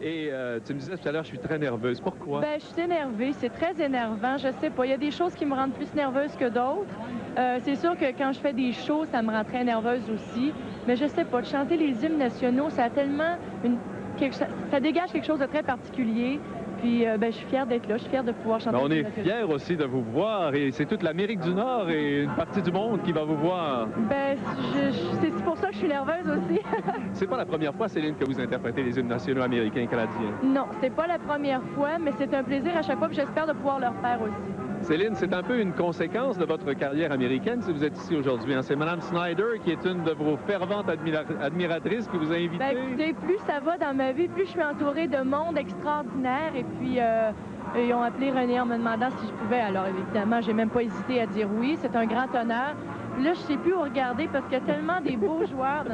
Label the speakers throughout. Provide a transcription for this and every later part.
Speaker 1: Et tu me disais tout à l'heure, je suis très nerveuse. Pourquoi?
Speaker 2: Ben, je suis énervée. C'est très énervant. Je sais pas. Il y a des choses qui me rendent plus nerveuse que d'autres. C'est sûr que quand je fais des shows, ça me rend très nerveuse aussi. Mais je sais pas. De chanter les hymnes nationaux, ça a tellement ça dégage quelque chose de très particulier. Puis, ben, je suis fière d'être là. Je suis fière de pouvoir chanter.
Speaker 1: On est fiers aussi de vous voir. Et c'est toute l'Amérique du Nord et une partie du monde qui va vous voir.
Speaker 2: Ben, c'est pour ça que je suis nerveuse aussi.
Speaker 1: C'est pas la première fois, Céline, que vous interprétez les hymnes nationaux américains et canadiens.
Speaker 2: Non, c'est pas la première fois, mais c'est un plaisir à chaque fois. Puis j'espère de pouvoir le refaire aussi.
Speaker 1: Céline, c'est un peu une conséquence de votre carrière américaine si vous êtes ici aujourd'hui. C'est Mme Snyder qui est une de vos ferventes admiratrices qui vous a invité.
Speaker 2: Ben, écoutez, plus ça va dans ma vie, plus je suis entourée de monde extraordinaire. Et puis, ils ont appelé René en me demandant si je pouvais. Alors, évidemment, j'ai même pas hésité à dire oui. C'est un grand honneur. Là, je sais plus où regarder parce qu'il y a tellement des beaux joueurs.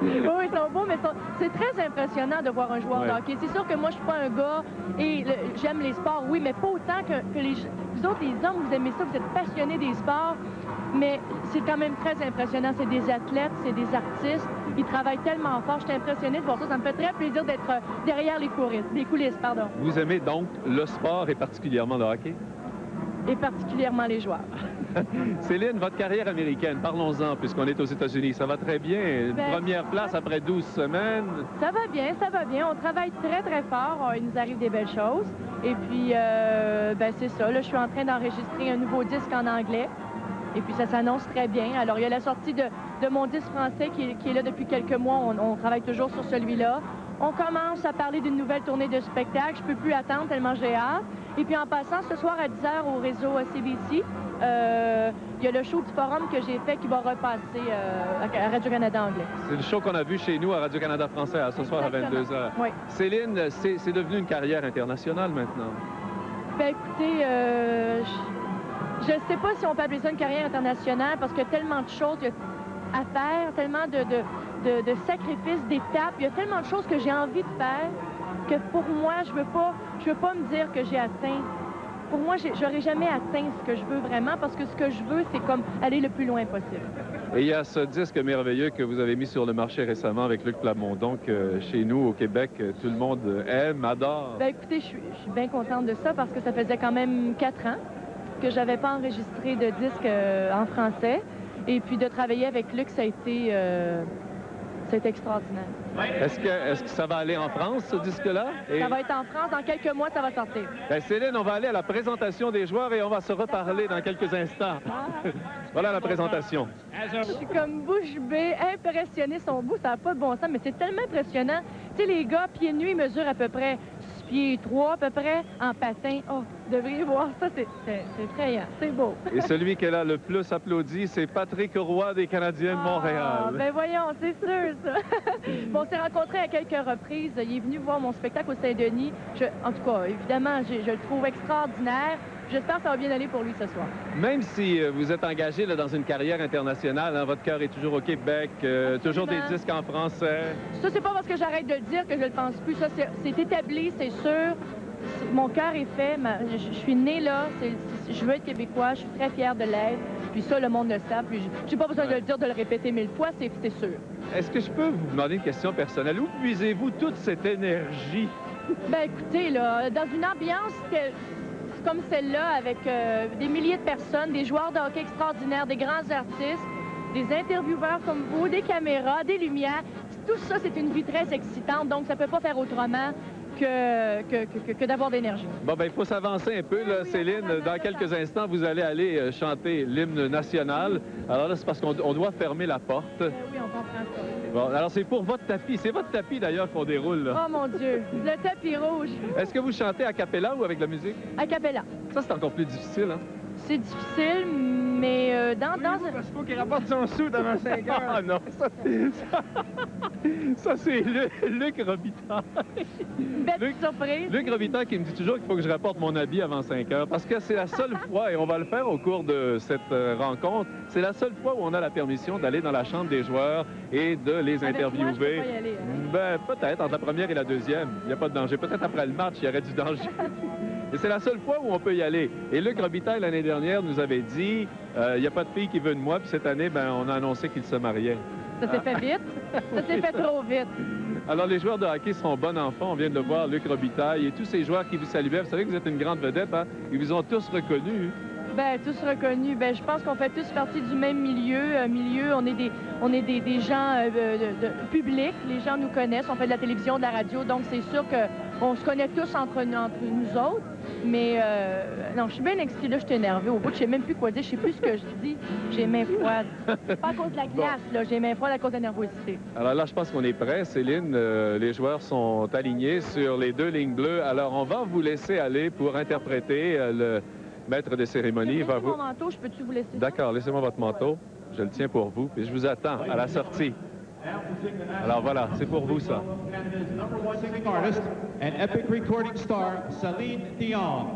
Speaker 2: Oui, ils sont beaux, mais c'est très impressionnant de voir un joueur de hockey. C'est sûr que moi, je suis pas un gars et j'aime les sports, oui, mais pas autant que vous autres, les hommes, vous aimez ça, vous êtes passionnés des sports, mais c'est quand même très impressionnant. C'est des athlètes, c'est des artistes. Ils travaillent tellement fort. Je suis impressionnée de voir ça. Ça me fait très plaisir d'être derrière les coulisses. Pardon.
Speaker 1: Vous aimez donc le sport et particulièrement le hockey?
Speaker 2: Et particulièrement les joueurs.
Speaker 1: Céline, votre carrière américaine, parlons-en, puisqu'on est aux États-Unis. Ça va très bien. Première place après 12 semaines.
Speaker 2: Ça va bien, ça va bien. On travaille très, très fort. Il nous arrive des belles choses. Et puis, ben, c'est ça. Là, je suis en train d'enregistrer un nouveau disque en anglais. Et puis, ça s'annonce très bien. Alors, il y a la sortie de mon disque français qui est là depuis quelques mois. On travaille toujours sur celui-là. On commence à parler d'une nouvelle tournée de spectacle. Je peux plus attendre tellement j'ai hâte. Et puis en passant, ce soir à 10h au réseau CBC, il y a le show du Forum que j'ai fait qui va repasser à Radio-Canada anglais.
Speaker 1: C'est le show qu'on a vu chez nous à Radio-Canada français ce soir à 22h.
Speaker 2: Oui.
Speaker 1: Céline, c'est devenu une carrière internationale maintenant.
Speaker 2: Ben écoutez, je ne sais pas si on peut appeler ça une carrière internationale parce qu'il y a tellement de choses à faire, tellement de sacrifices, d'étapes. Il y a tellement de choses que j'ai envie de faire que pour moi, je veux pas me dire que j'ai atteint. Pour moi, j'aurais jamais atteint ce que je veux vraiment parce que ce que je veux, c'est comme aller le plus loin possible.
Speaker 1: Et il y a ce disque merveilleux que vous avez mis sur le marché récemment avec Luc Plamondon que chez nous, au Québec, tout le monde aime, adore.
Speaker 2: Ben écoutez, je suis bien contente de ça parce que ça faisait quand même 4 ans que j'avais pas enregistré de disque en français. Et puis de travailler avec Luc, ça a été extraordinaire.
Speaker 1: Est-ce que ça va aller en France, ce disque-là?
Speaker 2: Ça va être en France. Dans quelques mois, ça va sortir.
Speaker 1: Bien, Céline, on va aller à la présentation des joueurs et on va se reparler dans quelques instants. Voilà la présentation.
Speaker 2: Je suis comme bouche bée, impressionnée. Son bout, ça n'a pas de bon sens, mais c'est tellement impressionnant. Tu sais, les gars, pieds nus, ils mesurent à peu près 6 pieds 3 à peu près en patin. Oh, vous devriez voir ça, c'est effrayant. C'est beau.
Speaker 1: Et celui qui est là le plus applaudi, c'est Patrick Roy des Canadiens de Montréal.
Speaker 2: Ben voyons, c'est sûr, ça. Bon, on s'est rencontrés à quelques reprises. Il est venu voir mon spectacle au Saint-Denis. En tout cas, évidemment, je le trouve extraordinaire. J'espère que ça va bien aller pour lui ce soir.
Speaker 1: Même si vous êtes engagé là, dans une carrière internationale, hein, votre cœur est toujours au Québec, toujours des disques en français.
Speaker 2: Ça, c'est pas parce que j'arrête de le dire que je le pense plus. Ça, c'est établi, c'est sûr. Mon cœur est fait. Je suis née là. Je veux être québécois. Je suis très fière de l'être. Puis ça, le monde le sait. Puis j'ai pas besoin de le dire, de le répéter 1000 fois. C'est sûr.
Speaker 1: Est-ce que je peux vous demander une question personnelle? Où puisez-vous toute cette énergie?
Speaker 2: Ben écoutez, là, dans une ambiance comme celle-là, avec des milliers de personnes, des joueurs de hockey extraordinaires, des grands artistes, des intervieweurs comme vous, des caméras, des lumières. Tout ça, c'est une vie très excitante, donc ça peut pas faire autrement que d'avoir de l'énergie.
Speaker 1: Bon, ben il faut s'avancer un peu, là, oui, Céline. Dans quelques instants, vous allez aller chanter l'hymne national. Alors là, c'est parce qu'on doit fermer la porte.
Speaker 2: Oui, on comprend ça.
Speaker 1: Bon, alors c'est pour votre tapis. C'est votre tapis, d'ailleurs, qu'on déroule, là.
Speaker 2: Oh, mon Dieu! Le tapis rouge.
Speaker 1: Est-ce que vous chantez a cappella ou avec la musique?
Speaker 2: A cappella. Ça,
Speaker 1: c'est encore plus difficile, hein?
Speaker 2: C'est difficile, mais dans
Speaker 3: parce qu'il faut qu'il rapporte son sou devant 5 heures.
Speaker 1: Ah non, ça c'est Luc Robitaille.
Speaker 2: Belle surprise.
Speaker 1: Luc Robitaille qui me dit toujours qu'il faut que je rapporte mon habit avant 5 heures, parce que c'est la seule fois, et on va le faire au cours de cette rencontre, c'est la seule fois où on a la permission d'aller dans la chambre des joueurs et de les interviewer.
Speaker 2: Moi, je peux pas y aller, hein?
Speaker 1: Ben, peut-être, entre la première et la deuxième. Il n'y a pas de danger. Peut-être après le match, il y aurait du danger. Et c'est la seule fois où on peut y aller. Et Luc Robitaille, l'année dernière, nous avait dit il n'y a pas de fille qui veut de moi. Puis cette année, ben, on a annoncé qu'il se mariait.
Speaker 2: Ça s'est fait vite. Ça s'est fait trop vite.
Speaker 1: Alors, les joueurs de hockey sont bons enfants. On vient de le voir, Luc Robitaille et tous ces joueurs qui vous saluaient. Vous savez que vous êtes une grande vedette, hein? Ils vous ont tous reconnus.
Speaker 2: Ben, tous reconnus. Ben, je pense qu'on fait tous partie du même milieu. On est des gens publics. Les gens nous connaissent. On fait de la télévision, de la radio. Donc, c'est sûr qu'on se connaît tous entre nous autres. Mais, non, je suis bien excitée. Là, je suis énervée. Au bout, je sais même plus quoi dire. Je sais plus ce que je dis. J'ai main froide. Pas à cause de la glace, là. J'ai main froide à cause de la nervosité.
Speaker 1: Alors là, je pense qu'on est prêt, Céline. Les joueurs sont alignés sur les 2 lignes bleues. Alors, on va vous laisser aller pour interpréter le maître de cérémonie.
Speaker 2: Mon manteau, je peux-tu vous laisser?
Speaker 1: D'accord, laissez-moi votre manteau. Je le tiens pour vous. Et je vous attends à la sortie. Alors voilà, c'est pour vous, ça.
Speaker 4: Artist and epic recording star, Celine Dion.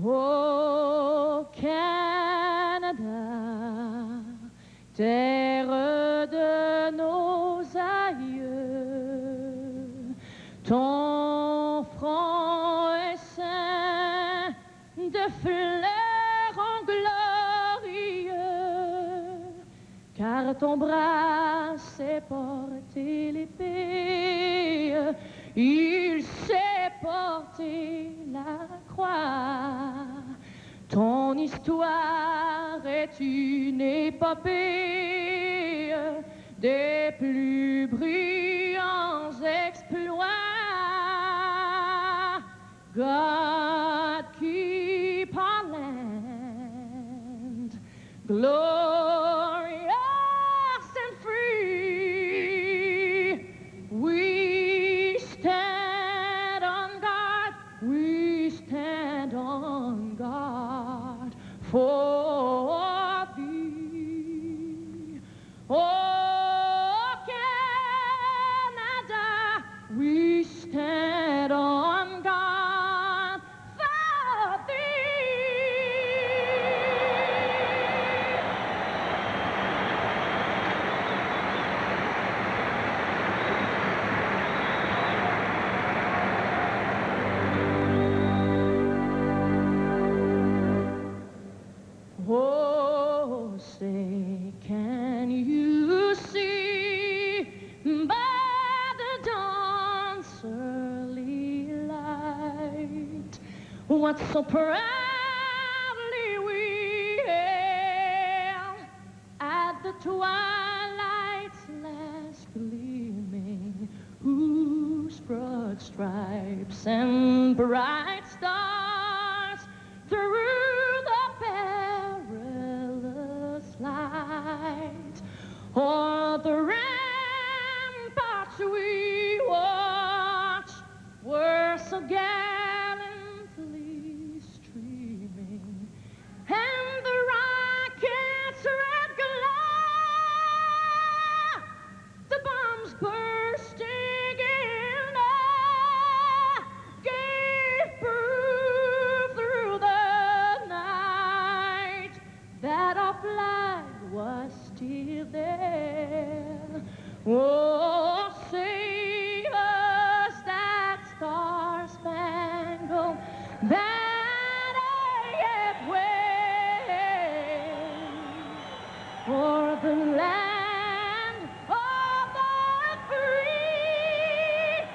Speaker 2: Oh, Canada, terre de nos aïeux, ton front est ceint de fleurons glorieux, car ton bras sait porter l'épée, il sait porter la croix. Ton histoire est une épopée des plus brillants exploits. God keep our land glorious and free. We stand on guard, we stand on guard for thee. Oh, Canada, we stand on guard for thee. Oh, say, can you see by the dawn's early light what so proudly we hailed at the twilight's last gleaming, whose broad stripes and bright stars through the perilous light o'er the ramparts we watch were so gallantly streaming, and the rocket's red glow, the bombs bursting in air, gave proof through the night that our flag was still there. Oh, save us that star-spangled banner yet wave, for the land of the free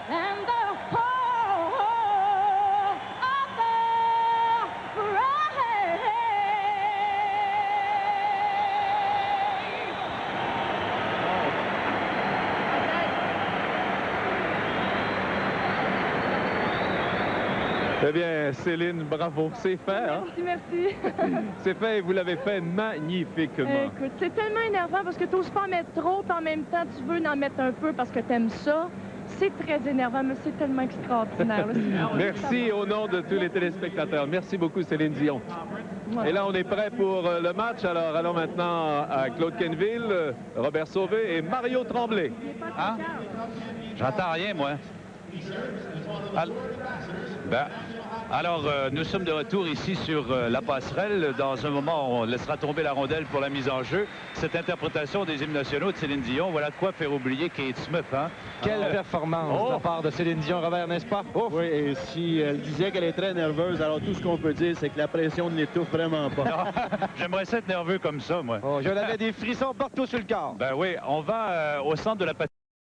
Speaker 2: and the home of the brave.
Speaker 1: Eh bien, Céline, bravo. C'est fait, hein?
Speaker 2: Merci.
Speaker 1: C'est fait et vous l'avez fait magnifiquement.
Speaker 2: Écoute, c'est tellement énervant parce que tu n'oses pas en mettre trop, puis en même temps, tu veux en mettre un peu parce que tu aimes ça. C'est très énervant, mais c'est tellement extraordinaire.
Speaker 1: Merci au nom de tous les téléspectateurs. Merci beaucoup, Céline Dion.
Speaker 2: Ouais.
Speaker 1: Et là, on est prêt pour le match. Alors, allons maintenant à Claude Quenneville, Robert Sauvé et Mario Tremblay.
Speaker 5: Hein? J'entends rien, moi. Ben, Alors, nous sommes de retour ici sur la passerelle. Dans un moment, on laissera tomber la rondelle pour la mise en jeu. Cette interprétation des hymnes nationaux de Céline Dion, voilà de quoi faire oublier Kate Smith. Hein?
Speaker 3: Quelle performance de la part de Céline Dion, Robert, n'est-ce pas? Ouf.
Speaker 6: Oui, et si elle disait qu'elle est très nerveuse, alors tout ce qu'on peut dire, c'est que la pression ne l'étouffe vraiment pas.
Speaker 5: J'aimerais être nerveux comme ça, moi.
Speaker 3: Oh, je l'avais des frissons partout sur le corps.
Speaker 5: Ben oui, on va au centre de la patinoire.